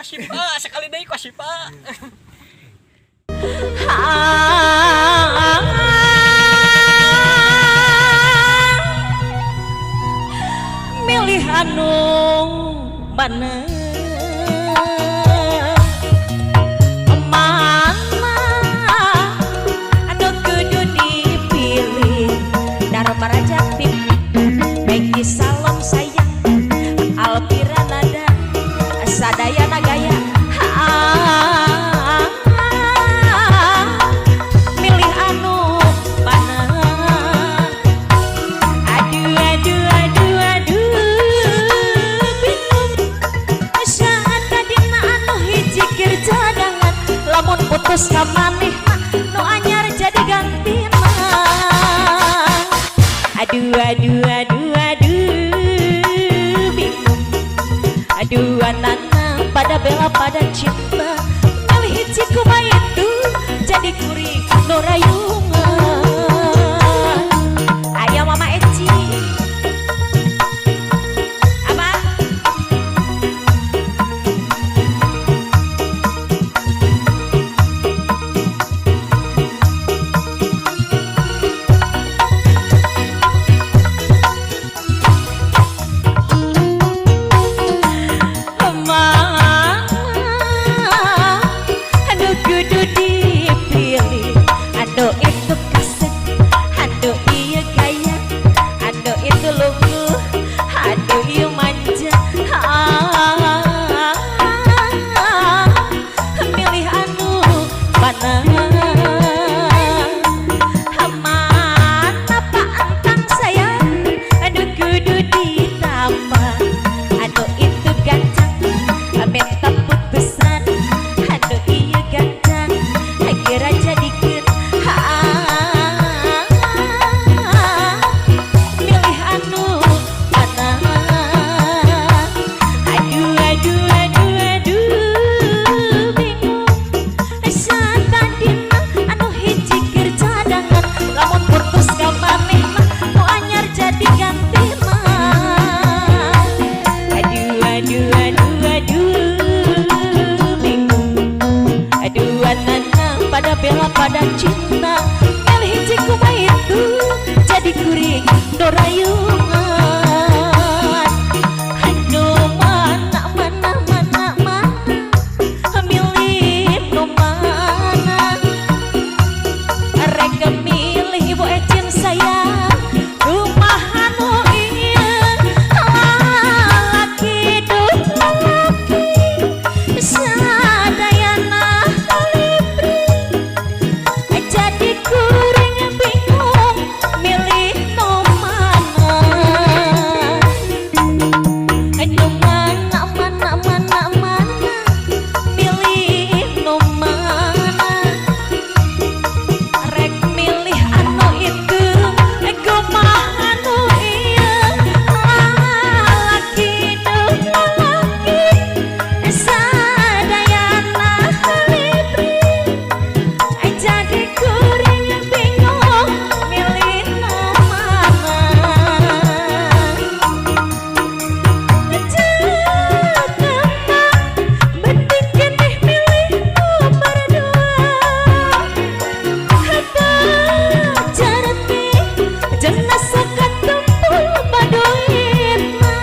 Sipa sekali deui ku Sipa. Milih anu mana anu kudu dipilih Dharma Rajati Peggy Salom sayang Alpira nada sadayana gaya milih anu mana aduh bingung saat tadina anu hiji keur cadangan lamun putus ka manehna nu anyar jadi gantina aduh bingung aduh anana pada bela pada cinta milih hiji kumaha itu jadi kuring nu rayungan aya mama Eci apa aduh kudu dipilih aduh itu kaset aduh iya gaya aduh itu lugu aduh iya manja milih anu mana mana pantang sayang aduh kudu ditambah aduh itu ganteng minta putusan aduh iya ganteng kira jadikeun milih anu mana aduh bingung saat tadina anu hiji keur cadangan lamun putus ka manehna nu anyar jadi gantina bingung aduh anana pada bela pada cinta milih hiji kumaha itu jadi kuring nu rayungan aduh mana milih nu mana rek milih ibu Ecin sayang kumaha nu ieu lalaki duh lalaki sadayana halipri jadi kuring bingung milih nu mana aduh mana milih nu mana rek milih anu itu kumaha nu ieu lalaki duh lalaki sadayana halipri jadi kuring bingung milih nu mana penting keneh milih nomor dua jarati jenazah katumpul badoitna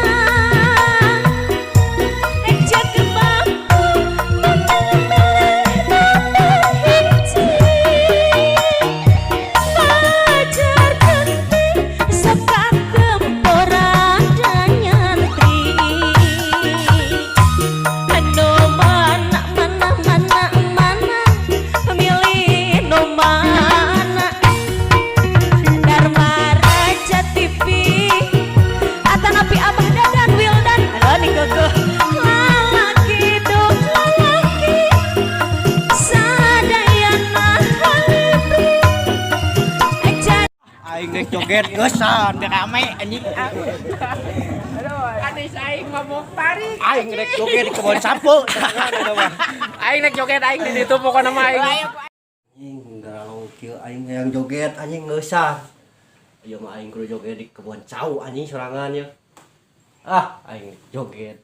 jaga mampu memilih nomor hiji fajar ganti saka tempora dan nyantri anu mana milih nu mana Dharma Raja TV Atanapi Abah Dadan Wildan halo nih gogo lalaki duh lalaki sadayana halipri Aing rek joget geusan teu rame anjing. Anis aing ngomong tarik. Aing rek joget di kebon sapu. Aing rek joget aing di ditu pokona mah aing. Anjing garau kieu aing yang joget anjing geusan. Ieu mah aing kudu joget di kebon cau anjing sorangan ya. Aing joget.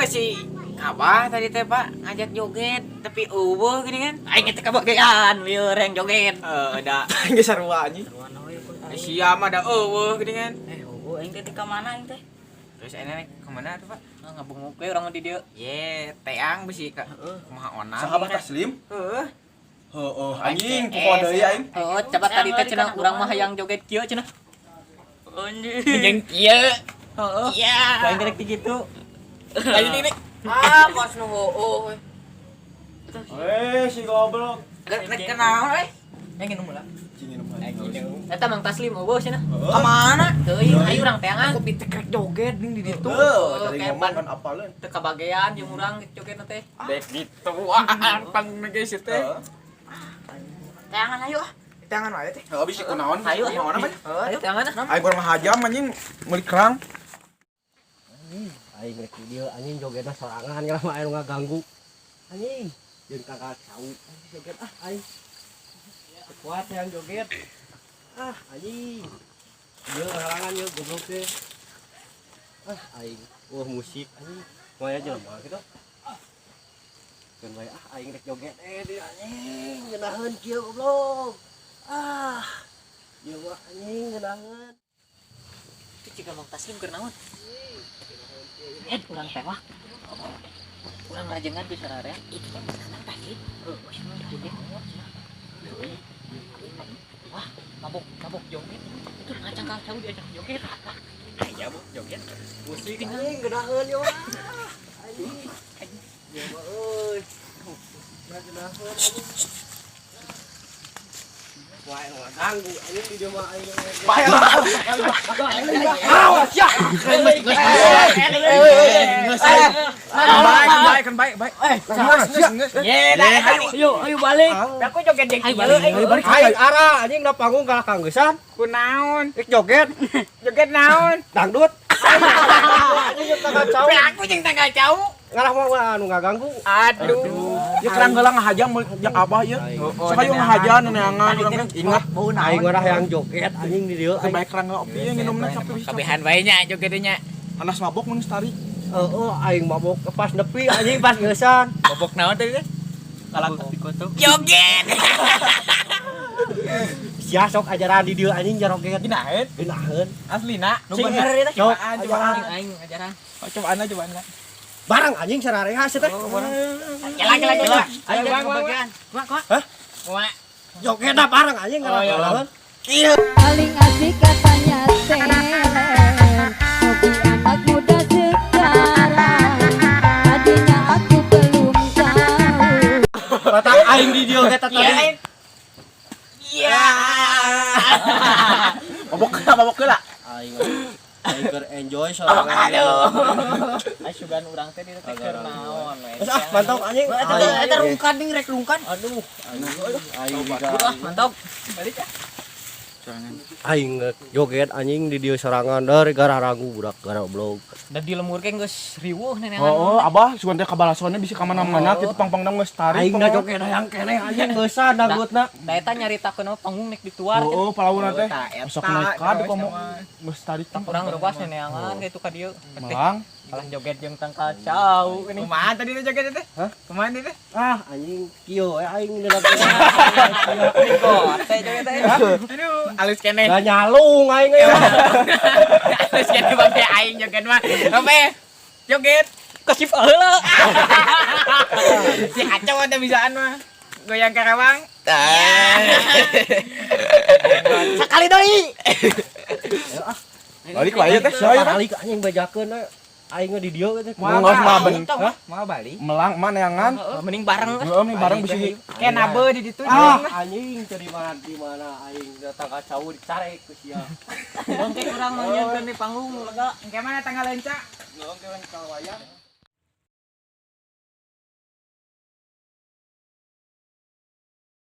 si Abah tadi teh Pak ngajak joget tapi eueuh gini kan. Aing teh kabagean lieur yang joget. Da Geus sarua anjing. sia mah da eueuh gini kan. Oh, aing teh ka mana aing teh? Terus enek ke mana tuh Pak? Ngabunguk we urang di dieu. Ye, teang besi ka. Kumaha onang. Sahabat Taslim? Heeh. Heeh, anjing pokok deui aing. Oh, coba tadi teh cenah urang mah hayang joget kieu cenah. Anjing. Jeung kieu. Heeh. Iya. Aing teh kitu. Ayo ini. Kos nu heueuh. Si goblok. Nek kenal we. Yang nginum lah. Cingin mah. Eta Mang Taslim eueuh cenah. Ka mana? Teuing ayo urang teangan. Kopi teh krek joget ning di ditu. Tadi kayak ngomong pan- kan apaleun. Teu kabagean jeung urang jogetna teh. Dek gitu. Pang geus teh. Teangan ayo. Tangan wae teh. Heeh, bisi kunaon? Ayo. Kunaon apa? Ayo teangan. Aing kurang hajam anjing meuli kerang. Aing rek video anjing jogetna sorangan ya mah anu ngaganggu. Anjing jeung kakak cau joget aing. Kuat yang joget. Anjing. Ieu halangan ieu goblok teh. Aing. Musik anjing. Moya jelema kitu. Keun bae aing rek joget di anjing ngeunaheun kieu goblok. Ieu mah anjing ngeunaheun. Itu juga Mang Taslim keur naon? Urang teh wah. Urang rajengan bisa rarea. Itu kan pasti. Wah, mabuk joget. Itu ngacang kacau diajak joget. Aya bu joget. Musik anjing ngeunaheun ieu mah. Anjing. Ieu mah euy. Ngeunaheun anjing. Wah, ganggu anjing di dieu mah aing. Awas ya. Kan baik. Ye, ayo balik. Aku joget jeung kieu. Aing ara anjing da panggung kalah kangeusan. Kunaon? Ik joget Joget naon? dangdut. Anjing jeung tangga cau. Aku jeung tangga cau. Ngalah mah anu ngaganggu. Aduh. Ya kerang gelang ngahajam jeung Abah ieu. Sok aya ngahajan neangan urang ingat Aing mah yang joget anjing di dieu. teu baik kerang opi nginumna sampai bisa. Kabehan bae nya jogetnya. Anas mabok mun stari. Aing mabok pas nepi anjing pas ngeusan. Bobok naon teh? Kalah kopi koto. Joget. Sia sok ajaran di dieu anjing joget. Ginaheun. Aslina. Nu bener eta Sok cobaan. Aing ajaran. Cobaan. barang anjing sarareha sih teh. Kela. Ayo bagian. Wah. Joget dah barang anjing ngalah. Paling asik katanya Selen, hobi anak muda sekarang. Tadinya aku belum tahu. Batang aing di dieu eta tadi. Iya. Mabok heula. Aing keur enjoy sorangan. Ai sugan urang teh dieu teh keur naon we. Mantap anjing. Eta rungkan ding rek rungkan. Aduh. Aing Mantap. aing joget anjing di dieu sorangan dari gara ragu budak gara blog. Da di lemur ke geus riweuh neneangan. Oh, Abah sugan teh kabalasona bisa ka mana-mana kitu pang-pangna geus tari. Aing na joget hayang keneh anjing geusan dangdutna. Da eta nyaritakeun panggung nek dituar. Oh, palauna teh. Sok naik ka di komo geus tari Kurang rupas neneangan kitu ka dieu. Melang. Kalah joget jeung tang kacau ini. Kumaha tadi joget teh? Hah? Kumaha teh? Anjing kieu aing di dalam. Teh joget teh. Aduh, alus keneh. Gak nyalung aing ge. Alus keneh bae aing joget mah. Apa? Joget. Kasih heula. Si acau ada bisaan mah. Goyang karawang. Sakali deui. Balik wae teh, saya teh. Balik anjing bejakeun aing di dieu teh. Moal ben. Mau balik. Melang mana neangan. Mending bareng. Heeh, nih bareng bisa Kayak nabe di ditu. Anjing dari mana aing datang kacau dicarek ku sia. Bangke urang nyanyian di panggung lega. Engke mana tanggal lenca? Ngeukeun ka wayang.